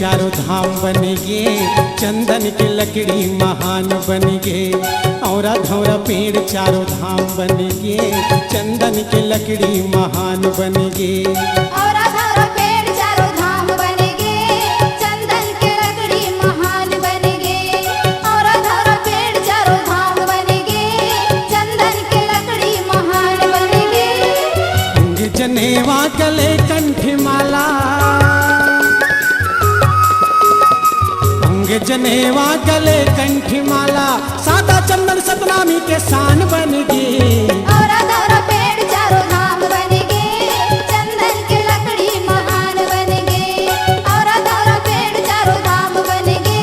चारों धाम बन गे, चंदन के लकड़ी महान बन गे। औरा धौरा पेड़ चारों धाम बन गे, चंदन के लकड़ी महान बन गे। औरा धौरा पेड़ चारों धाम बन गे, चंदन के लकड़ी महान बन गे। औरा धौरा पेड़ चारों धाम बन गे, चंदन के लकड़ी महान बन गे। अंग जनेवा गले कंठ माला, अंग जनेवा गले कंठ माला, सादा चंदन सतनामी के शान बन गे। औरा धौरा पेड़ चारों धाम बन गे, चंदन के लकड़ी महान बन गे। औरा धौरा पेड़ चारों धाम बन गे,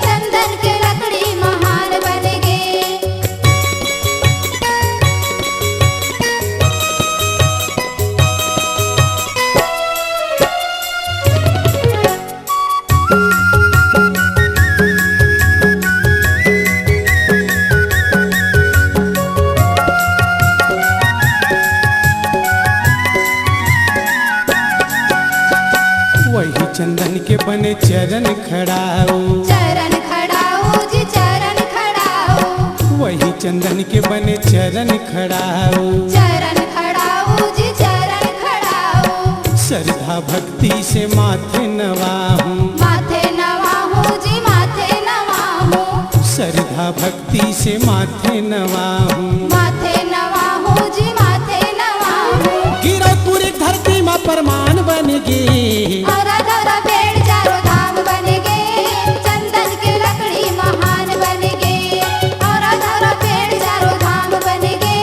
चंदन के लकड़ी महान बन गे। वही चंदन के बने चरण खड़ाओ, चरण खड़ाओ जी चरण खड़ाओ, वही चंदन के बने चरण खड़ाओ। चरण खड़ाओ जी चरण खड़ाओ। श्रद्धा भक्ति से माथे नवाहूं, माथे नवाहूं जी माथे नवाहूं, श्रद्धा भक्ति से माथे नवाहूं। माथे नवाहूं जी माथे नवाहूं। गिरो पूरी धरती में प्रमाण बन गे। औरा धौरा पेड़ चारों धाम बन गे, चंदन के लकड़ी महान बन गे। औरा धौरा पेड़ चारों धाम बन गे,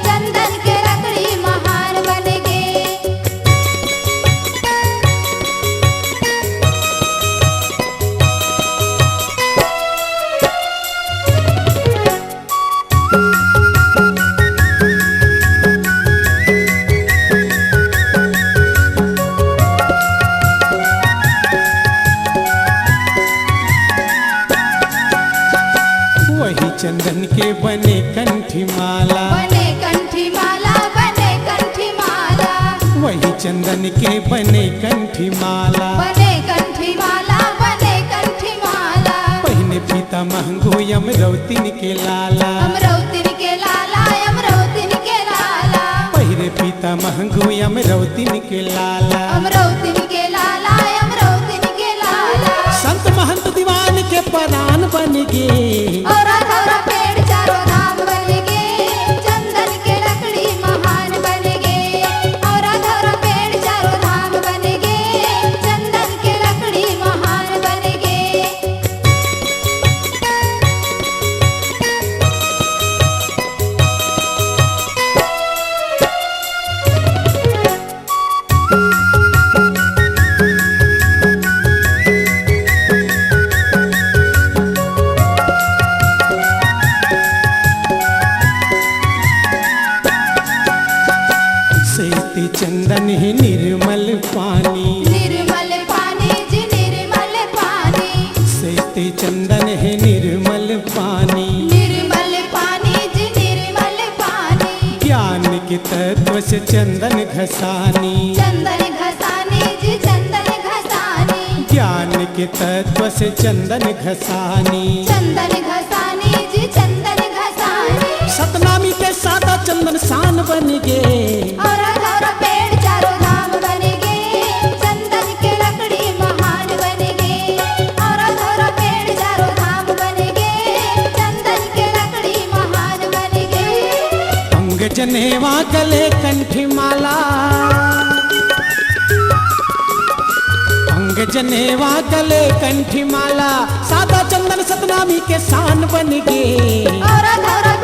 चंदन के लकड़ी महान बन गे। वही चंदन के बने कंठी माला, बने कंठी माला बने कंठी माला, वही चंदन के बने कंठी माला। बने कंठी माला बने कंठी माला। पहिने पीता महंगो यमरौतिन के लाला, अमरौतिन के लाला अमरौतिन के लाला, पहिरे पीता महंगो यमरौतिन के लाला। अमरौतिन के लाला अमरौतिन के लाला। संत महंत दीवान के परान बन गे। औरा धौरा पेड़ चारों धाम बन गे, चंदन के लकड़ी महान बन गे। औरा धौरा पेड़ चारों धाम बन गे, चंदन के लकड़ी महान बन गे। सेते चंदन है निर्मल पानी, निर्मल पानी जी निर्मल पानी, सेते चंदन है निर्मल पानी। निर्मल पानी जी निर्मल पानी। ज्ञान के तत्व से चंदन घसानी, चंदन घसानी जी चंदन घसानी, ज्ञान के तत्व से चंदन घसानी। चंदन घसानी जी चंदन घसानी। सतनामी के सादा चंदन शान बन गे। औरा धौरा पेड़ चारों धाम बन गे, चंदन के लकड़ी महान बन गे। औरा धौरा पेड़ चारों धाम बन गे, चंदन के लकड़ी महान बन गे। अंग जनेवा गले कंठी माला, अंग जनेवा गले कंठी माला, सादा चंदन सतनामी के शान बन गे। औरा धौरा